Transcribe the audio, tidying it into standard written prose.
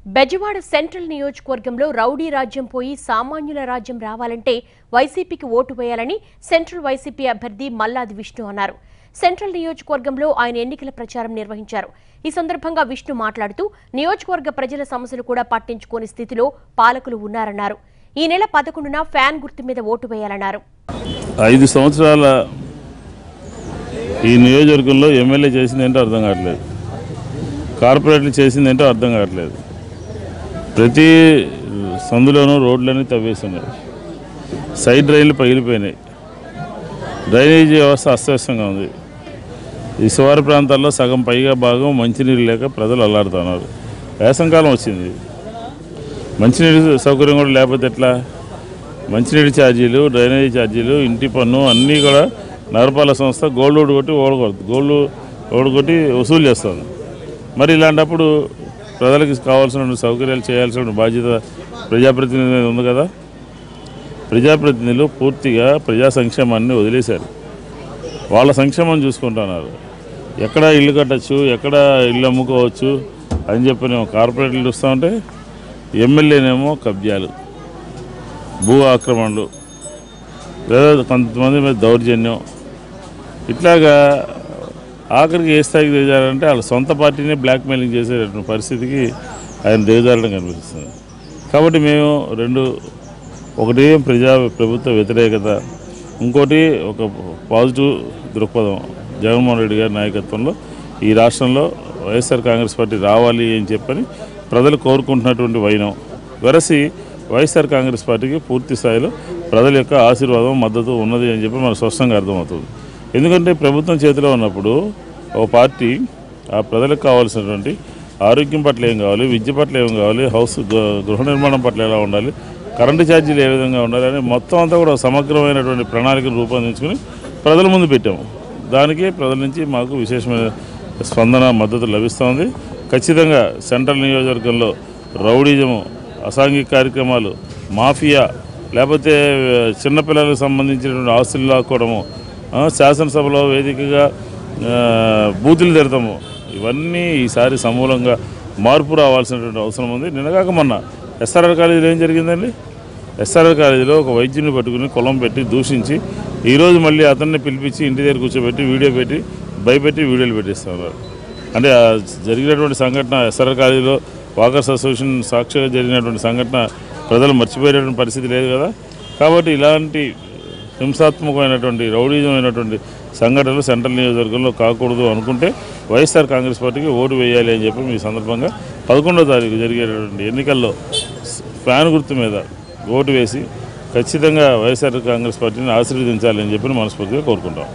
Bezawada central నియోజకవర్గంలో rowdy రాజ్యం పోయి సామాన్యుల రాజ్యం రావాలంటే వైసీపీకి ఓటు వేయాలని సెంట్రల్ వైసీపీ అభ్యర్థి మల్లాది విష్ణు అన్నారు. సెంట్రల్ నియోజకవర్గంలో ఆయన ఎన్నికల ప్రచారం నిర్వహించారు. ఈ సందర్భంగా విష్ణు మాట్లాడుతూ నియోజకవర్గ ప్రజల సమస్యలు కూడా పట్టించుకోని స్థితిలో పాలకులు ఉన్నారన్నారు. ఈ నెల 11న ఫ్యాన్ గుర్తు మీద ఓటు వేయాలన్నారు. 5 సంవత్సరాల ఈ నియోజకవర్గంలో ఎమ్మెల్యే చేసిందేంటో అర్థం కావట్లేదు, కార్పొరేట్లు చేసిందేంటో అర్థం కావట్లేదు. ప్రతి సందులోనూ రోడ్లన్నీ తవ్వేస్తున్నాయి, సైడ్ డ్రైన్లు పగిలిపోయినాయి, డ్రైనేజీ వ్యవస్థ అస్తవ్యస్తంగా ఉంది. ఈ శివారు ప్రాంతాల్లో సగం పైగా భాగం మంచినీళ్ళు లేక ప్రజలు అల్లాడుతున్నారు. వేసంకాలం వచ్చింది, మంచినీటి సౌకర్యం కూడా లేకపోతే ఎట్లా? మంచినీటి ఛార్జీలు, డ్రైనేజీ ఛార్జీలు, ఇంటి పన్ను అన్నీ కూడా నగరపాలక సంస్థ గోల్డ్ ఓడగొట్టి వసూలు చేస్తుంది. మరి ఇలాంటప్పుడు ప్రజలకు కావాల్సిన సౌకర్యాలు చేయాల్సిన బాధ్యత ప్రజాప్రతినిధి మీద ఉంది కదా. ప్రజాప్రతినిధులు పూర్తిగా ప్రజా సంక్షేమాన్ని వదిలేశారు, వాళ్ళ సంక్షేమం చూసుకుంటున్నారు. ఎక్కడ ఇల్లు కట్టచ్చు, ఎక్కడ ఇల్లు అమ్ముకోవచ్చు అని చెప్పి కార్పొరేట్లు చూస్తూ ఉంటే ఎమ్మెల్యేనేమో కబ్జాలు, భూ ఆక్రమణలు, లేదా కొంతమంది మీద దౌర్జన్యం, ఇట్లాగా ఆఖరికి ఏ స్థాయికి దిగజారంటే వాళ్ళ సొంత పార్టీనే బ్లాక్మెయిలింగ్ చేసేటటువంటి పరిస్థితికి ఆయన దిగజారడం కనిపిస్తుంది. కాబట్టి మేము ఒకటి ప్రభుత్వ వ్యతిరేకత, ఇంకోటి ఒక పాజిటివ్ దృక్పథం. జగన్మోహన్ రెడ్డి గారి నాయకత్వంలో ఈ రాష్ట్రంలో వైఎస్ఆర్ కాంగ్రెస్ పార్టీ రావాలి అని చెప్పని ప్రజలు కోరుకుంటున్నటువంటి వైనం వెరసి వైఎస్ఆర్ కాంగ్రెస్ పార్టీకి పూర్తి స్థాయిలో ప్రజల యొక్క ఆశీర్వాదం, మద్దతు ఉన్నది అని చెప్పి మనకు స్పష్టంగా అర్థమవుతుంది. ఎందుకంటే ప్రభుత్వం చేతిలో ఉన్నప్పుడు ఓ పార్టీ ఆ ప్రజలకు కావాల్సినటువంటి ఆరోగ్యం పట్ల ఏం కావాలి, విద్య పట్ల ఏం కావాలి, గృహ నిర్మాణం పట్ల ఎలా ఉండాలి, కరెంటు ఛార్జీలు ఏ విధంగా ఉండాలి అని మొత్తం అంతా కూడా సమగ్రమైనటువంటి ప్రణాళికను రూపొందించుకుని ప్రజల ముందు పెట్టాము. దానికి ప్రజల నుంచి మాకు విశేషమైన స్పందన, మద్దతు లభిస్తోంది. ఖచ్చితంగా సెంట్రల్ నియోజకవర్గంలో రౌడీజము, అసాంఘిక కార్యక్రమాలు, మాఫియా, లేకపోతే చిన్నపిల్లలకు సంబంధించినటువంటి ఆస్తులు లాక్కోవడము, శాసనసభలో వేదికగా బూతులు తిడతాము, ఇవన్నీ ఈసారి సమూలంగా మార్పు రావాల్సినటువంటి అవసరం ఉంది. నిన్నగాక మొన్న ఎస్ఆర్ఆర్ కాలేజీలో ఏం జరిగిందండి? ఎస్ఆర్ఆర్ కాలేజీలో ఒక వైద్యుని పట్టుకుని కులం పెట్టి దూషించి ఈరోజు మళ్ళీ అతన్ని పిలిపించి ఇంటి దగ్గర కూర్చోబెట్టి వీడియో పెట్టి భయపెట్టి వీడియోలు పెట్టిస్తున్నారు. అంటే జరిగినటువంటి సంఘటన, ఎస్ఆర్ఆర్ కాలేజీలో వాకర్స్ అసోసియేషన్ సాక్షిగా జరిగినటువంటి సంఘటన ప్రజలు మర్చిపోయేటువంటి పరిస్థితి లేదు కదా. కాబట్టి ఇలాంటి హింసాత్మకమైనటువంటి, రౌడీజమైనటువంటి సంఘటనలు సెంట్రల్ నియోజకవర్గంలో కాకూడదు అనుకుంటే వైఎస్ఆర్ కాంగ్రెస్ పార్టీకి ఓటు వేయాలి అని చెప్పి ఈ సందర్భంగా 11వ తారీఖు జరిగేటటువంటి ఎన్నికల్లో ఫ్యాన్ గుర్తు మీద ఓటు వేసి ఖచ్చితంగా వైఎస్ఆర్ కాంగ్రెస్ పార్టీని ఆశీర్వదించాలని చెప్పి మనస్ఫూర్తిగా కోరుకుంటాం.